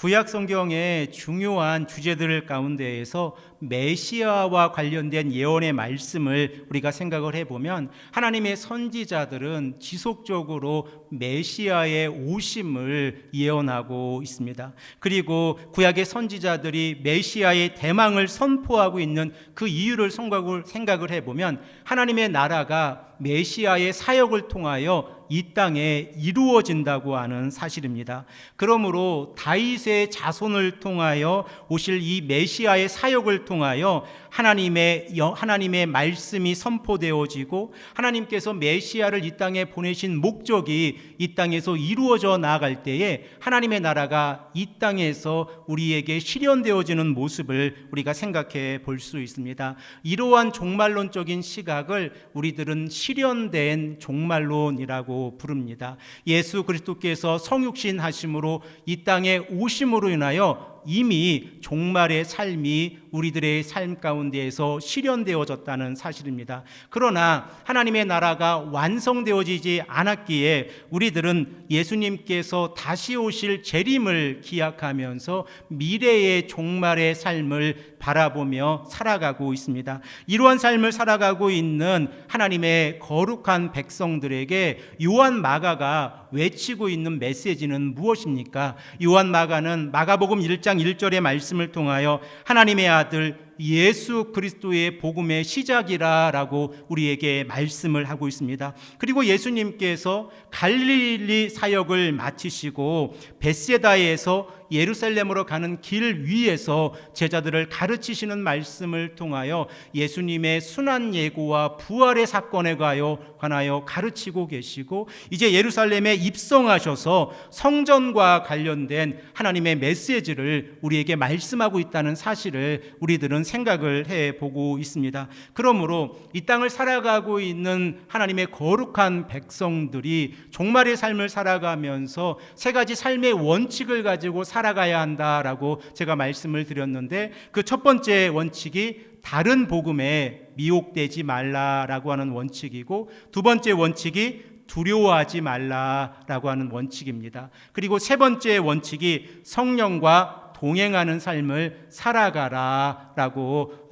구약 성경의 중요한 주제들 가운데에서 메시아와 관련된 예언의 말씀을 우리가 생각을 해보면 하나님의 선지자들은 지속적으로 메시아의 오심을 예언하고 있습니다. 그리고 구약의 선지자들이 메시아의 대망을 선포하고 있는 그 이유를 생각을 해보면 하나님의 나라가 메시아의 사역을 통하여 이 땅에 이루어진다고 하는 사실입니다. 그러므로 다윗의 자손을 통하여 오실 이 메시아의 사역을 통하여 하나님의 말씀이 선포되어지고 하나님께서 메시아를 이 땅에 보내신 목적이 이 땅에서 이루어져 나아갈 때에 하나님의 나라가 이 땅에서 우리에게 실현되어지는 모습을 우리가 생각해 볼 수 있습니다. 이러한 종말론적인 시각을 우리들은 실현된 종말론이라고 부릅니다. 예수 그리스도께서 성육신 하심으로 이 땅에 오심으로 인하여 이미 종말의 삶이 우리들의 삶 가운데에서 실현되어졌다는 사실입니다. 그러나 하나님의 나라가 완성되어지지 않았기에 우리들은 예수님께서 다시 오실 재림을 기약하면서 미래의 종말의 삶을 바라보며 살아가고 있습니다. 이러한 삶을 살아가고 있는 하나님의 거룩한 백성들에게 요한 마가가 외치고 있는 메시지는 무엇입니까? 요한 마가는 마가복음 1장 1절의 말씀을 통하여 하나님의 아들 예수 그리스도의 복음의 시작이라라고 우리에게 말씀을 하고 있습니다. 그리고 예수님께서 갈릴리 사역을 마치시고 벳세다에서 예루살렘으로 가는 길 위에서 제자들을 가르치시는 말씀을 통하여 예수님의 순환 예고와 부활의 사건에 관하여 가르치고 계시고 이제 예루살렘에 입성하셔서 성전과 관련된 하나님의 메시지를 우리에게 말씀하고 있다는 사실을 우리들은 생각을 해보고 있습니다. 그러므로 이 땅을 살아가고 있는 하나님의 거룩한 백성들이 종말의 삶을 살아가면서 세 가지 삶의 원칙을 가지고 살아가야 한다라고 제가 말씀을 드렸는데 그 첫 번째 원칙이 다른 복음에 미혹되지 말라라고 하는 원칙이고 두 번째 원칙이 두려워하지 말라라고 하는 원칙입니다. 그리고 세 번째 원칙이 성령과 동행하는 삶을 살아가라라고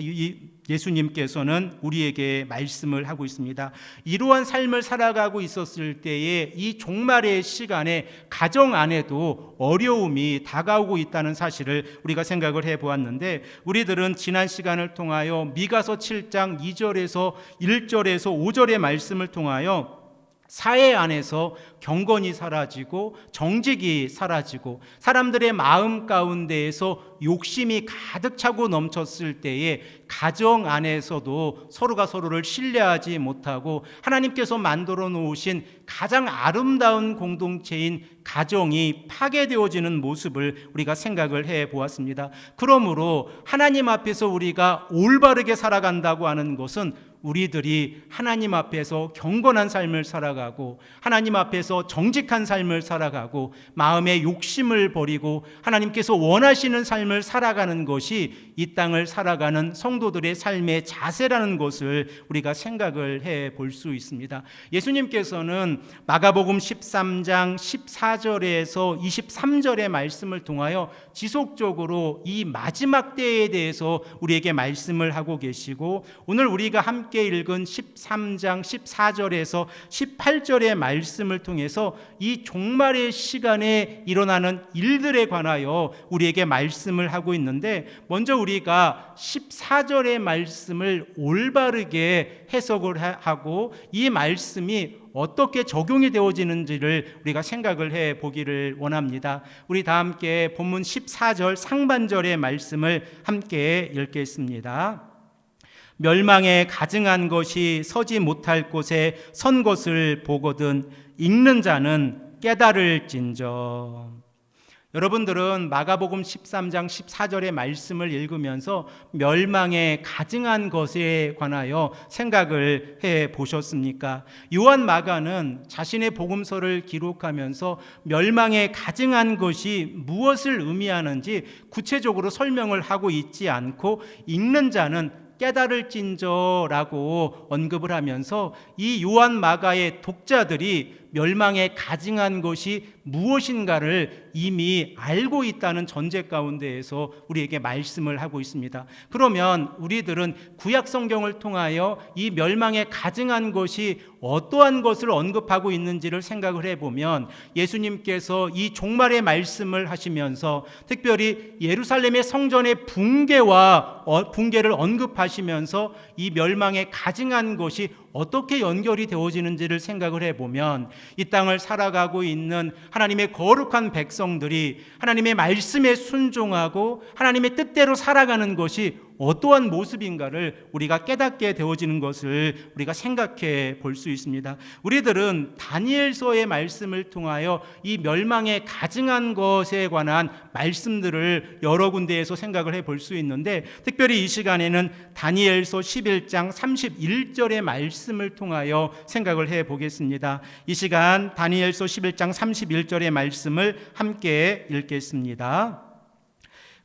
예수님께서는 우리에게 말씀을 하고 있습니다. 이러한 삶을 살아가고 있었을 때에 이 종말의 시간에 가정 안에도 어려움이 다가오고 있다는 사실을 우리가 생각을 해보았는데 우리들은 지난 시간을 통하여 미가서 7장 2절에서 1절에서 5절의 말씀을 통하여 사회 안에서 경건이 사라지고 정직이 사라지고 사람들의 마음 가운데에서 욕심이 가득 차고 넘쳤을 때에 가정 안에서도 서로가 서로를 신뢰하지 못하고 하나님께서 만들어 놓으신 가장 아름다운 공동체인 가정이 파괴되어지는 모습을 우리가 생각을 해보았습니다. 그러므로 하나님 앞에서 우리가 올바르게 살아간다고 하는 것은 우리들이 하나님 앞에서 경건한 삶을 살아가고 하나님 앞에서 정직한 삶을 살아가고 마음의 욕심을 버리고 하나님께서 원하시는 삶을 살아가는 것이 이 땅을 살아가는 성도들의 삶의 자세라는 것을 우리가 생각을 해볼 수 있습니다. 예수님께서는 마가복음 13장 14절에서 23절의 말씀을 통하여 지속적으로 이 마지막 때에 대해서 우리에게 말씀을 하고 계시고 오늘 우리가 함께 읽은 13장 14절에서 18절의 말씀을 통해서 이 종말의 시간에 일어나는 일들에 관하여 우리에게 말씀을 하고 있는데 먼저 우리가 14절의 말씀을 올바르게 해석을 하고 이 말씀이 어떻게 적용이 되어지는지를 우리가 생각을 해보기를 원합니다. 우리 다 함께 본문 14절 상반절의 말씀을 함께 읽겠습니다. 멸망에 가증한 것이 서지 못할 곳에 선 것을 보거든 읽는 자는 깨달을진저. 여러분들은 마가복음 13장 14절의 말씀을 읽으면서 멸망에 가증한 것에 관하여 생각을 해 보셨습니까? 요한 마가는 자신의 복음서를 기록하면서 멸망에 가증한 것이 무엇을 의미하는지 구체적으로 설명을 하고 있지 않고 읽는 자는 깨달을진저라고 언급을 하면서 이 요한 마가의 독자들이 멸망에 가증한 것이 무엇인가를 이미 알고 있다는 전제 가운데에서 우리에게 말씀을 하고 있습니다. 그러면 우리들은 구약 성경을 통하여 이 멸망에 가증한 것이 어떠한 것을 언급하고 있는지를 생각을 해보면 예수님께서 이 종말의 말씀을 하시면서 특별히 예루살렘의 성전의 붕괴를 언급하시면서 이 멸망에 가증한 것이 어떻게 연결이 되어지는지를 생각을 해보면 이 땅을 살아가고 있는 하나님의 거룩한 백성들이 하나님의 말씀에 순종하고 하나님의 뜻대로 살아가는 것이 어떠한 모습인가를 우리가 깨닫게 되어지는 것을 우리가 생각해 볼 수 있습니다. 우리들은 다니엘서의 말씀을 통하여 이 멸망에 가증한 것에 관한 말씀들을 여러 군데에서 생각을 해 볼 수 있는데 특별히 이 시간에는 다니엘서 11장 31절의 말씀을 통하여 생각을 해 보겠습니다. 이 시간 다니엘서 11장 31절의 말씀을 함께 읽겠습니다.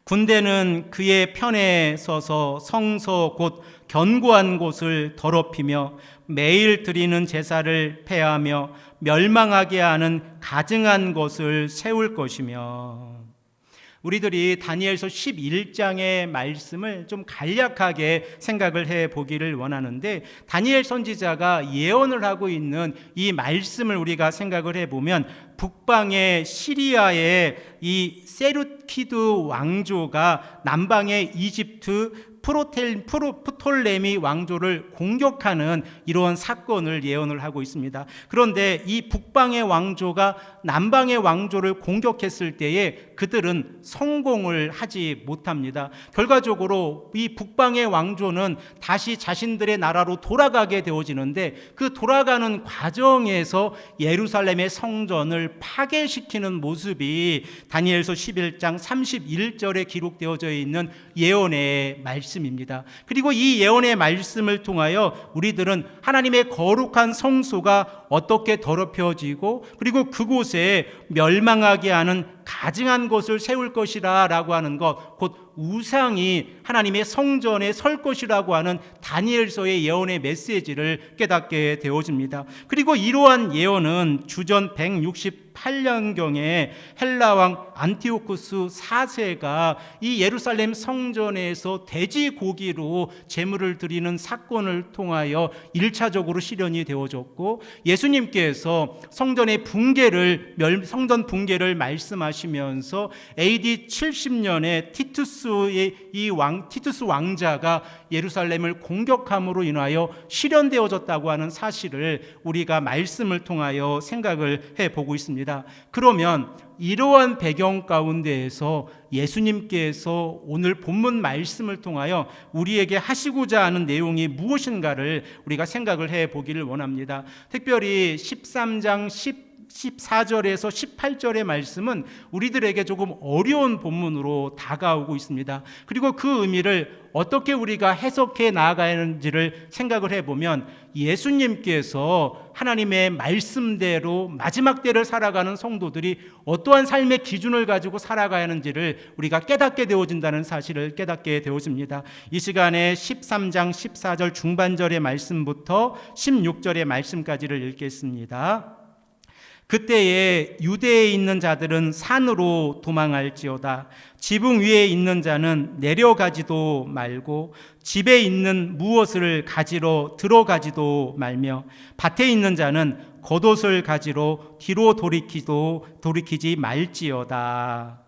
군대는 그의 편에 서서 성서 곧 견고한 곳을 더럽히며 매일 드리는 제사를 폐하며 멸망하게 하는 가증한 것을 세울 것이며. 우리들이 다니엘서 11장의 말씀을 좀 간략하게 생각을 해 보기를 원하는데 다니엘 선지자가 예언을 하고 있는 이 말씀을 우리가 생각을 해 보면 북방의 시리아의 이 세루키드 왕조가 남방의 이집트 프톨레미 왕조를 공격하는 이러한 사건을 예언을 하고 있습니다. 그런데 이 북방의 왕조가 남방의 왕조를 공격했을 때에 그들은 성공을 하지 못합니다. 결과적으로 이 북방의 왕조는 다시 자신들의 나라로 돌아가게 되어지는데 그 돌아가는 과정에서 예루살렘의 성전을 파괴시키는 모습이 다니엘서 11장 31절에 기록되어져 있는 예언의 말씀입니다. 그리고 이 예언의 말씀을 통하여 우리들은 하나님의 거룩한 성소가 어떻게 더럽혀지고 그리고 그곳에 멸망하게 하는 가증한 것을 세울 것이라 라고 하는 것, 곧 우상이 하나님의 성전에 설 것이라고 하는 다니엘서의 예언의 메시지를 깨닫게 되어집니다. 그리고 이러한 예언은 주전 168년경에 헬라왕 안티오쿠스 4세가 이 예루살렘 성전에서 돼지고기로 제물을 드리는 사건을 통하여 1차적으로 실현이 되어졌고 예수님께서 성전 붕괴를 말씀하시면서 AD 70년에 티투스 왕자가 예루살렘을 공격함으로 인하여 실현되어졌다고 하는 사실을 우리가 말씀을 통하여 생각을 해보고 있습니다. 그러면 이러한 배경 가운데에서 예수님께서 오늘 본문 말씀을 통하여 우리에게 하시고자 하는 내용이 무엇인가를 우리가 생각을 해보기를 원합니다. 특별히 13장 14절에서 18절의 말씀은 우리들에게 조금 어려운 본문으로 다가오고 있습니다. 그리고 그 의미를 어떻게 우리가 해석해 나아가야 하는지를 생각을 해보면 예수님께서 하나님의 말씀대로 마지막 때를 살아가는 성도들이 어떠한 삶의 기준을 가지고 살아가야 하는지를 우리가 깨닫게 되어진다는 사실을 깨닫게 되어집니다. 이 시간에 13장 14절 중반절의 말씀부터 16절의 말씀까지를 읽겠습니다. 그때에 유대에 있는 자들은 산으로 도망할지어다. 지붕 위에 있는 자는 내려가지도 말고 집에 있는 무엇을 가지러 들어가지도 말며 밭에 있는 자는 겉옷을 가지러 뒤로 돌이키지 말지어다.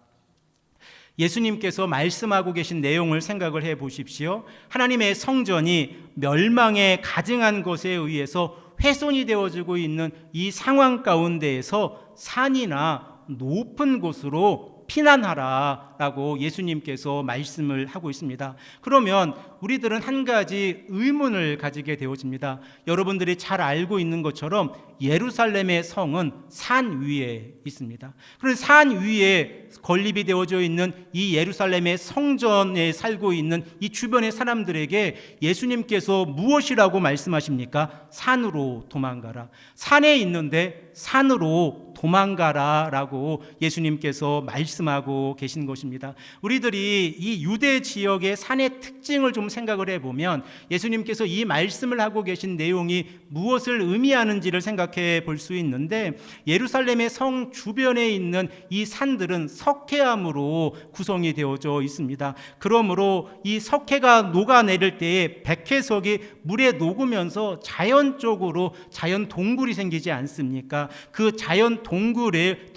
예수님께서 말씀하고 계신 내용을 생각을 해 보십시오. 하나님의 성전이 멸망에 가증한 것에 의해서 훼손이 되어지고 있는 이 상황 가운데에서 산이나 높은 곳으로 피난하라라고 예수님께서 말씀을 하고 있습니다. 그러면 우리들은 한 가지 의문을 가지게 되어집니다. 여러분들이 잘 알고 있는 것처럼 예루살렘의 성은 산 위에 있습니다. 그래서 산 위에 건립이 되어져 있는 이 예루살렘의 성전에 살고 있는 이 주변의 사람들에게 예수님께서 무엇이라고 말씀하십니까? 산으로 도망가라. 산에 있는데 산으로 도망가라 라고 예수님께서 말씀하고 계신 것입니다. 우리들이 이 유대 지역의 산의 특징을 좀 좀 생각을 해보면 예수님께서 이 말씀을 하고 계신 내용이 무엇을 의미하는지를 생각해 볼 수 있는데, 예루살렘의 성 주변에 있는 이 산들은 석회암으로 구성이 되어져 있습니다. 그러므로 이 석회가 녹아내릴 때에 백회석이 물에 녹으면서 자연적으로 자연 동굴이 생기지 않습니까? 그 자연 동굴에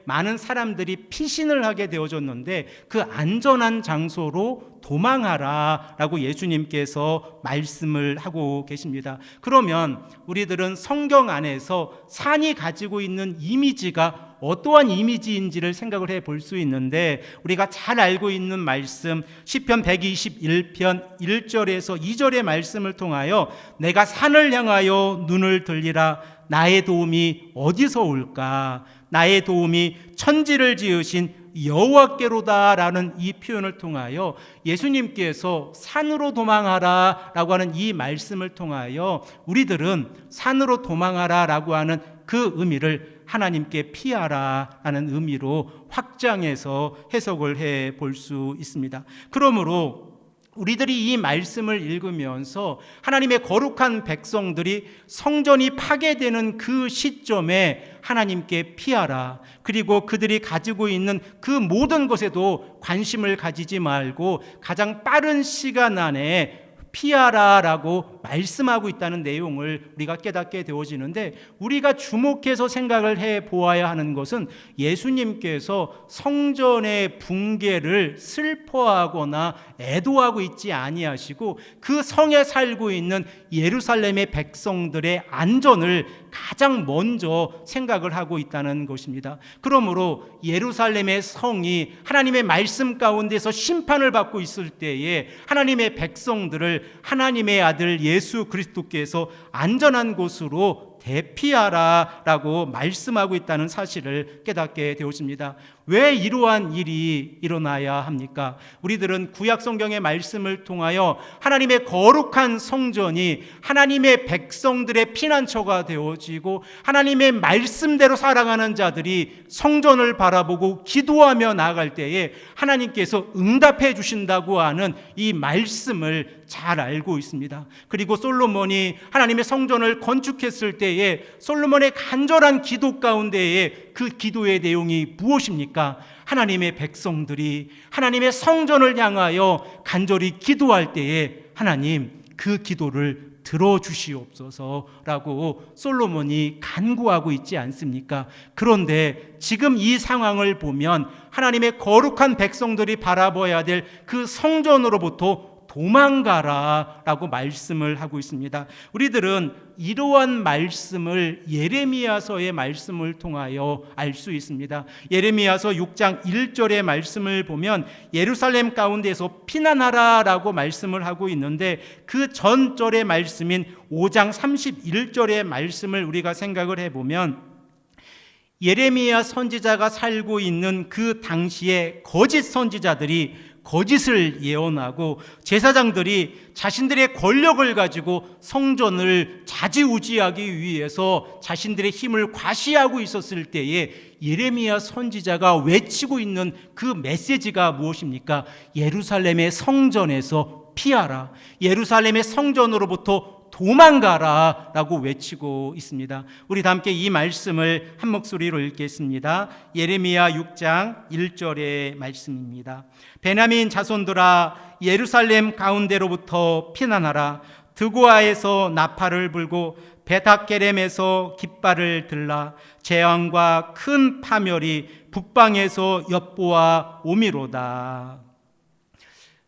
많은 사람들이 피신을 하게 되어졌는데, 그 안전한 장소로 도망하라 라고 예수님께서 말씀을 하고 계십니다. 그러면 우리들은 성경 안에서 산이 가지고 있는 이미지가 어떠한 이미지인지를 생각을 해 볼 수 있는데, 우리가 잘 알고 있는 말씀 시편 121편 1절에서 2절의 말씀을 통하여 내가 산을 향하여 눈을 들리라. 나의 도움이 어디서 올까? 나의 도움이 천지를 지으신 여호와께로다 라는 이 표현을 통하여 예수님께서 산으로 도망하라 라고 하는 이 말씀을 통하여 우리들은 산으로 도망하라 라고 하는 그 의미를 하나님께 피하라 라는 의미로 확장해서 해석을 해 볼 수 있습니다. 그러므로 우리들이 이 말씀을 읽으면서 하나님의 거룩한 백성들이 성전이 파괴되는 그 시점에 하나님께 피하라, 그리고 그들이 가지고 있는 그 모든 것에도 관심을 가지지 말고 가장 빠른 시간 안에 피하라라고 말씀하고 있다는 내용을 우리가 깨닫게 되어지는데, 우리가 주목해서 생각을 해 보아야 하는 것은 예수님께서 성전의 붕괴를 슬퍼하거나 애도하고 있지 아니하시고 그 성에 살고 있는 예루살렘의 백성들의 안전을 가장 먼저 생각을 하고 있다는 것입니다. 그러므로 예루살렘의 성이 하나님의 말씀 가운데서 심판을 받고 있을 때에 하나님의 백성들을 하나님의 아들 예수 그리스도께서 안전한 곳으로 대피하라라고 말씀하고 있다는 사실을 깨닫게 되었습니다. 왜 이러한 일이 일어나야 합니까? 우리들은 구약 성경의 말씀을 통하여 하나님의 거룩한 성전이 하나님의 백성들의 피난처가 되어지고 하나님의 말씀대로 살아가는 자들이 성전을 바라보고 기도하며 나아갈 때에 하나님께서 응답해 주신다고 하는 이 말씀을 잘 알고 있습니다. 그리고 솔로몬이 하나님의 성전을 건축했을 때에 솔로몬의 간절한 기도 가운데에 그 기도의 내용이 무엇입니까? 하나님의 백성들이 하나님의 성전을 향하여 간절히 기도할 때에 하나님 그 기도를 들어주시옵소서라고 솔로몬이 간구하고 있지 않습니까? 그런데 지금 이 상황을 보면 하나님의 거룩한 백성들이 바라봐야 될 그 성전으로부터 도망가라 라고 말씀을 하고 있습니다. 우리들은 이러한 말씀을 예레미야서의 말씀을 통하여 알 수 있습니다. 예레미야서 6장 1절의 말씀을 보면 예루살렘 가운데서 피난하라 라고 말씀을 하고 있는데, 그 전절의 말씀인 5장 31절의 말씀을 우리가 생각을 해보면 예레미야 선지자가 살고 있는 그 당시에 거짓 선지자들이 거짓을 예언하고 제사장들이 자신들의 권력을 가지고 성전을 좌지우지하기 위해서 자신들의 힘을 과시하고 있었을 때에 예레미야 선지자가 외치고 있는 그 메시지가 무엇입니까? 예루살렘의 성전에서 피하라, 예루살렘의 성전으로부터 도망가라 라고 외치고 있습니다. 우리 다 함께 이 말씀을 한 목소리로 읽겠습니다. 예레미야 6장 1절의 말씀입니다. 베냐민 자손들아, 예루살렘 가운데로부터 피난하라. 드고아에서 나팔을 불고 베닥게렘에서 깃발을 들라. 재앙과 큰 파멸이 북방에서 엿보아 오미로다.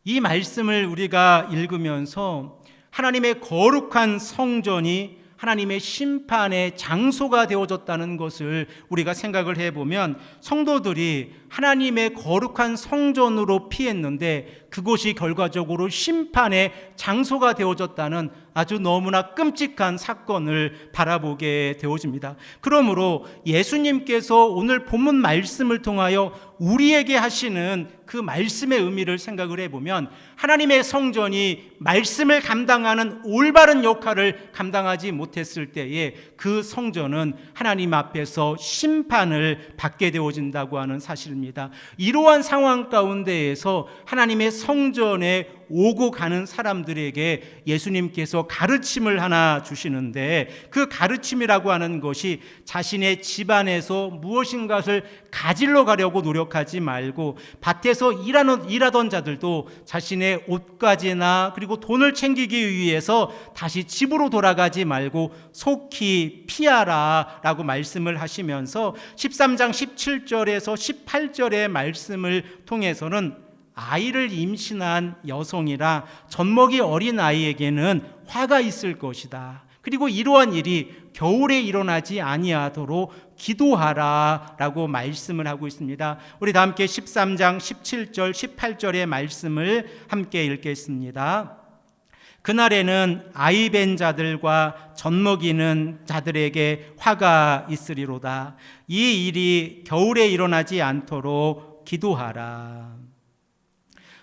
이 말씀을 우리가 읽으면서 하나님의 거룩한 성전이 하나님의 심판의 장소가 되어졌다는 것을 우리가 생각을 해보면, 성도들이 하나님의 거룩한 성전으로 피했는데 그곳이 결과적으로 심판의 장소가 되어졌다는 아주 너무나 끔찍한 사건을 바라보게 되어집니다. 그러므로 예수님께서 오늘 본문 말씀을 통하여 우리에게 하시는 그 말씀의 의미를 생각을 해보면, 하나님의 성전이 말씀을 감당하는 올바른 역할을 감당하지 못했을 때에 그 성전은 하나님 앞에서 심판을 받게 되어진다고 하는 사실입니다. 이러한 상황 가운데에서 하나님의 성전에 오고 가는 사람들에게 예수님께서 가르침을 하나 주시는데, 그 가르침이라고 하는 것이 자신의 집안에서 무엇인가를 가지러 가려고 노력하지 말고, 밭에서 일하던 자들도 자신의 옷가지나 그리고 돈을 챙기기 위해서 다시 집으로 돌아가지 말고 속히 피하라 라고 말씀을 하시면서 13장 17절에서 18절의 말씀을 통해서는 아이를 임신한 여성이라 젖먹이 어린 아이에게는 화가 있을 것이다. 그리고 이러한 일이 겨울에 일어나지 아니하도록 기도하라 라고 말씀을 하고 있습니다. 우리 다 함께 13장 17절 18절의 말씀을 함께 읽겠습니다. 그날에는 아이 벤 자들과 젖먹이는 자들에게 화가 있으리로다. 이 일이 겨울에 일어나지 않도록 기도하라.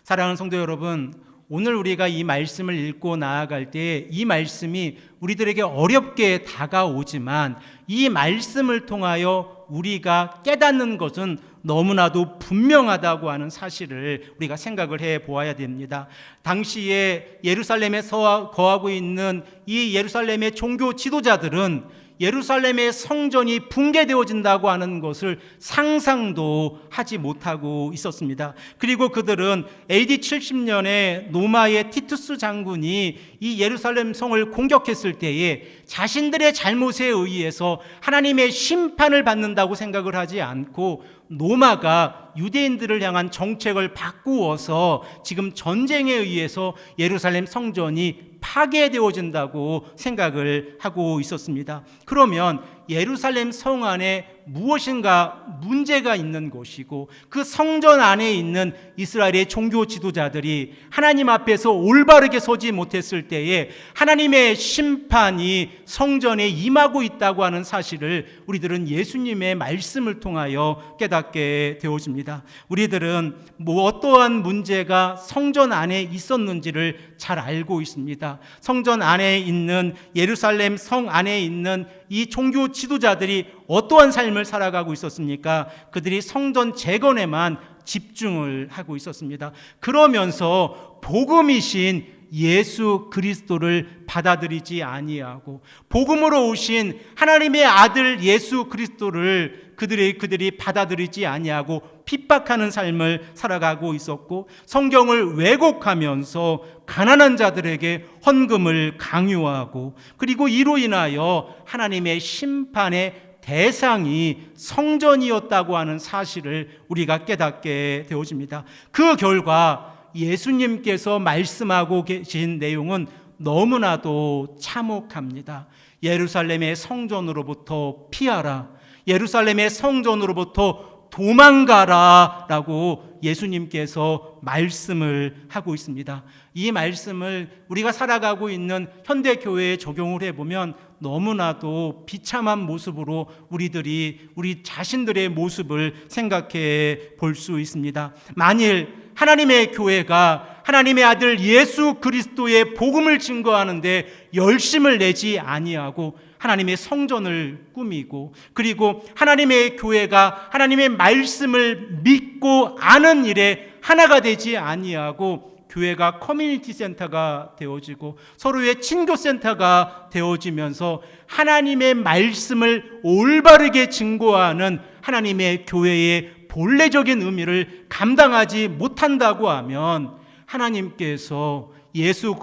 사랑하는 성도 여러분, 오늘 우리가 이 말씀을 읽고 나아갈 때 이 말씀이 우리들에게 어렵게 다가오지만 이 말씀을 통하여 우리가 깨닫는 것은 너무나도 분명하다고 하는 사실을 우리가 생각을 해 보아야 됩니다. 당시에 예루살렘에 거하고 있는 이 예루살렘의 종교 지도자들은 예루살렘의 성전이 붕괴되어진다고 하는 것을 상상도 하지 못하고 있었습니다. 그리고 그들은 AD 70년에 로마의 티투스 장군이 이 예루살렘 성을 공격했을 때에 자신들의 잘못에 의해서 하나님의 심판을 받는다고 생각을 하지 않고 로마가 유대인들을 향한 정책을 바꾸어서 지금 전쟁에 의해서 예루살렘 성전이 파괴되어진다고 생각을 하고 있었습니다. 그러면 예루살렘 성 안에 무엇인가 문제가 있는 것이고, 그 성전 안에 있는 이스라엘의 종교 지도자들이 하나님 앞에서 올바르게 서지 못했을 때에 하나님의 심판이 성전에 임하고 있다고 하는 사실을 우리들은 예수님의 말씀을 통하여 깨닫게 되어집니다. 우리들은 어떠한 문제가 성전 안에 있었는지를 잘 알고 있습니다. 성전 안에 있는 예루살렘 성 안에 있는 이 종교 지도자들이 어떠한 삶을 살아가고 있었습니까? 그들이 성전 재건에만 집중을 하고 있었습니다. 그러면서 복음이신 예수 그리스도를 받아들이지 아니하고 복음으로 오신 하나님의 아들 예수 그리스도를 그들이 받아들이지 아니하고 핍박하는 삶을 살아가고 있었고, 성경을 왜곡하면서 가난한 자들에게 헌금을 강요하고, 그리고 이로 인하여 하나님의 심판의 대상이 성전이었다고 하는 사실을 우리가 깨닫게 되어집니다. 그 결과 예수님께서 말씀하고 계신 내용은 너무나도 참혹합니다. 예루살렘의 성전으로부터 피하라, 예루살렘의 성전으로부터 도망가라 라고 예수님께서 말씀을 하고 있습니다. 이 말씀을 우리가 살아가고 있는 현대교회에 적용을 해보면 너무나도 비참한 모습으로 우리 자신들의 모습을 생각해 볼 수 있습니다. 만일 하나님의 교회가 하나님의 아들 예수 그리스도의 복음을 증거하는데 열심을 내지 아니하고 하나님의 성전을 꾸미고, 그리고 하나님의 교회가 하나님의 말씀을 믿고 아는 일에 하나가 되지 아니하고 교회가 커뮤니티 센터가 되어지고 서로의 친교 센터가 되어지면서 하나님의 말씀을 올바르게 증거하는 하나님의 교회의 본래적인 의미를 감당하지 못한다고 하면 하나님께서 예수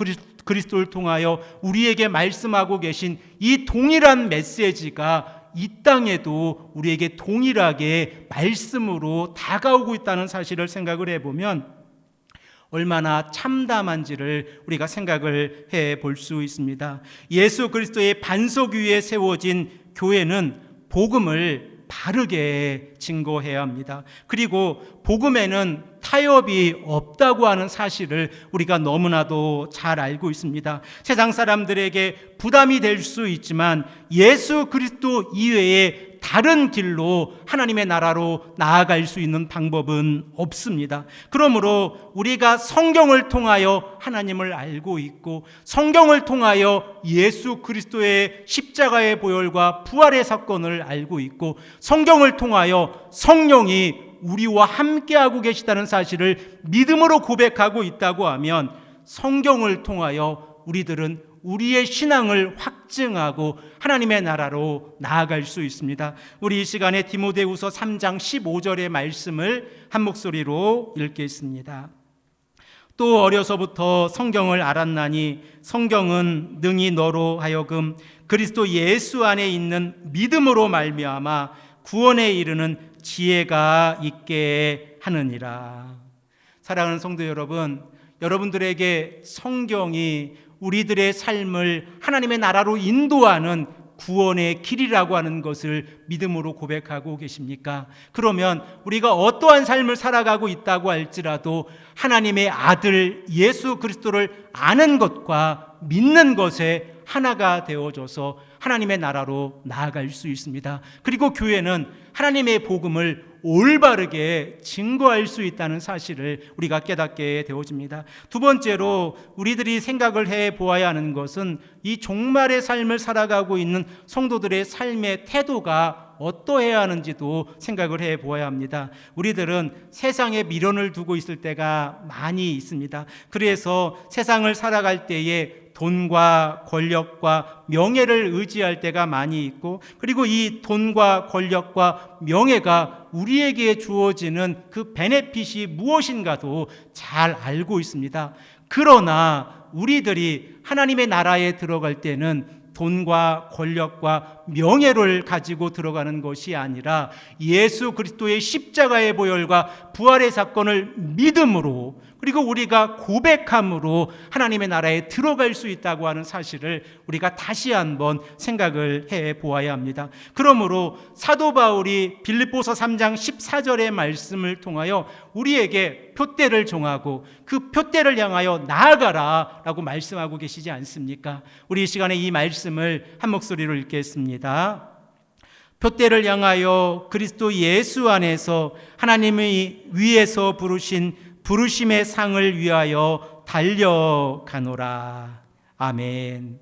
그리스도를 통하여 우리에게 말씀하고 계신 이 동일한 메시지가 이 땅에도 우리에게 동일하게 말씀으로 다가오고 있다는 사실을 생각을 해보면 얼마나 참담한지를 우리가 생각을 해볼 수 있습니다. 예수 그리스도의 반석 위에 세워진 교회는 복음을 바르게 증거해야 합니다. 그리고 복음에는 타협이 없다고 하는 사실을 우리가 너무나도 잘 알고 있습니다. 세상 사람들에게 부담이 될 수 있지만 예수 그리스도 이외에 다른 길로 하나님의 나라로 나아갈 수 있는 방법은 없습니다. 그러므로 우리가 성경을 통하여 하나님을 알고 있고, 성경을 통하여 예수 그리스도의 십자가의 보혈과 부활의 사건을 알고 있고, 성경을 통하여 성령이 우리와 함께하고 계시다는 사실을 믿음으로 고백하고 있다고 하면 성경을 통하여 우리들은 우리의 신앙을 확증하고 하나님의 나라로 나아갈 수 있습니다. 우리 이 시간에 디모데후서 3장 15절의 말씀을 한 목소리로 읽겠습니다. 또 어려서부터 성경을 알았나니 성경은 능히 너로 하여금 그리스도 예수 안에 있는 믿음으로 말미암아 구원에 이르는 지혜가 있게 하느니라. 사랑하는 성도 여러분, 여러분들에게 성경이 우리들의 삶을 하나님의 나라로 인도하는 구원의 길이라고 하는 것을 믿음으로 고백하고 계십니까? 그러면 우리가 어떠한 삶을 살아가고 있다고 할지라도 하나님의 아들 예수 그리스도를 아는 것과 믿는 것에 하나가 되어져서 하나님의 나라로 나아갈 수 있습니다. 그리고 교회는 하나님의 복음을 올바르게 증거할 수 있다는 사실을 우리가 깨닫게 되어집니다. 두 번째로 우리들이 생각을 해보아야 하는 것은 이 종말의 삶을 살아가고 있는 성도들의 삶의 태도가 어떠해야 하는지도 생각을 해보아야 합니다. 우리들은 세상에 미련을 두고 있을 때가 많이 있습니다. 그래서 세상을 살아갈 때에 돈과 권력과 명예를 의지할 때가 많이 있고, 그리고 이 돈과 권력과 명예가 우리에게 주어지는 그 베네핏이 무엇인가도 잘 알고 있습니다. 그러나 우리들이 하나님의 나라에 들어갈 때는 돈과 권력과 명예를 가지고 들어가는 것이 아니라 예수 그리스도의 십자가의 보혈과 부활의 사건을 믿음으로, 그리고 우리가 고백함으로 하나님의 나라에 들어갈 수 있다고 하는 사실을 우리가 다시 한번 생각을 해보아야 합니다. 그러므로 사도 바울이 빌립보서 3장 14절의 말씀을 통하여 우리에게 표대를 정하고 그 표대를 향하여 나아가라 라고 말씀하고 계시지 않습니까? 우리 이 시간에 이 말씀을 한 목소리로 읽겠습니다. 표대를 향하여 그리스도 예수 안에서 하나님의 위에서 부르신 부르심의 상을 위하여 달려가노라. 아멘.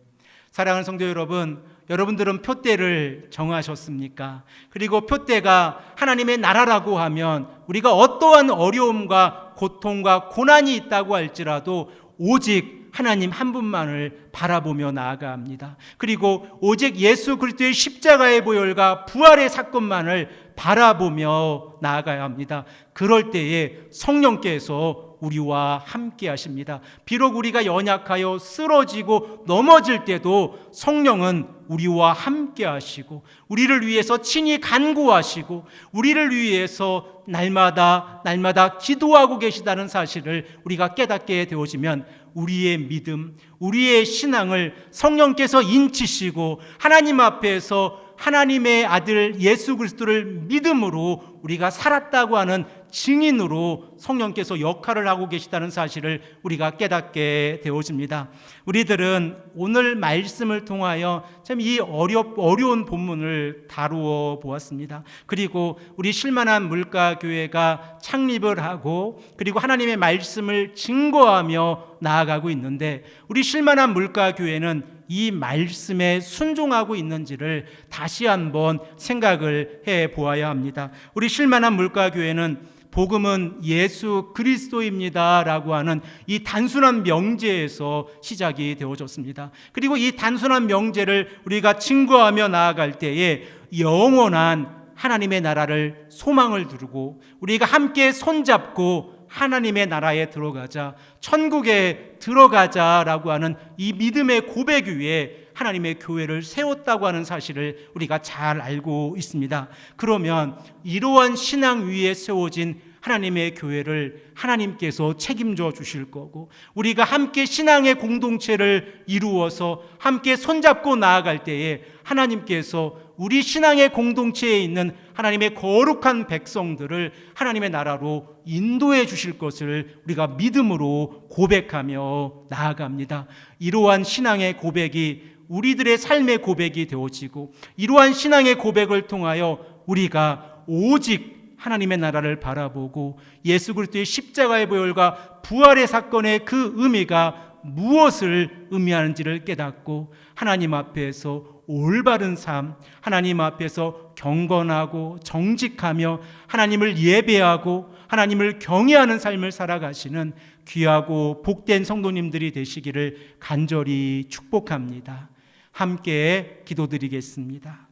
사랑하는 성도 여러분, 여러분들은 표대를 정하셨습니까? 그리고 표대가 하나님의 나라라고 하면 우리가 어떠한 어려움과 고통과 고난이 있다고 할지라도 오직 하나님 한 분만을 바라보며 나아가 합니다. 그리고 오직 예수 그리스도의 십자가의 보혈과 부활의 사건만을 바라보며 나아가야 합니다. 그럴 때에 성령께서 우리와 함께 하십니다. 비록 우리가 연약하여 쓰러지고 넘어질 때도 성령은 우리와 함께 하시고 우리를 위해서 친히 간구하시고 우리를 위해서 날마다 기도하고 계시다는 사실을 우리가 깨닫게 되어지면 우리의 믿음, 우리의 신앙을 성령께서 인치시고 하나님 앞에서 하나님의 아들 예수 그리스도를 믿음으로 우리가 살았다고 하는 증인으로 성령께서 역할을 하고 계시다는 사실을 우리가 깨닫게 되어집니다. 우리들은 오늘 말씀을 통하여 참 이 어려운 본문을 다루어 보았습니다. 그리고 우리 쉴만한 물가교회가 창립을 하고 그리고 하나님의 말씀을 증거하며 나아가고 있는데 우리 쉴만한 물가교회는 이 말씀에 순종하고 있는지를 다시 한번 생각을 해 보아야 합니다. 우리 쉴만한 물가교회는 복음은 예수 그리스도입니다 라고 하는 이 단순한 명제에서 시작이 되어졌습니다. 그리고 이 단순한 명제를 우리가 증거하며 나아갈 때에 영원한 하나님의 나라를 소망을 두르고 우리가 함께 손잡고 하나님의 나라에 들어가자, 천국에 들어가자라고 하는 이 믿음의 고백 위에 하나님의 교회를 세웠다고 하는 사실을 우리가 잘 알고 있습니다. 그러면 이러한 신앙 위에 세워진 하나님의 교회를 하나님께서 책임져 주실 거고 우리가 함께 신앙의 공동체를 이루어서 함께 손잡고 나아갈 때에 하나님께서 우리 신앙의 공동체에 있는 하나님의 거룩한 백성들을 하나님의 나라로 인도해 주실 것을 우리가 믿음으로 고백하며 나아갑니다. 이러한 신앙의 고백이 우리들의 삶의 고백이 되어지고 이러한 신앙의 고백을 통하여 우리가 오직 하나님의 나라를 바라보고 예수 그리스도의 십자가의 보혈과 부활의 사건의 그 의미가 무엇을 의미하는지를 깨닫고 하나님 앞에서 올바른 삶, 하나님 앞에서 경건하고 정직하며 하나님을 예배하고 하나님을 경외하는 삶을 살아가시는 귀하고 복된 성도님들이 되시기를 간절히 축복합니다. 함께 기도드리겠습니다.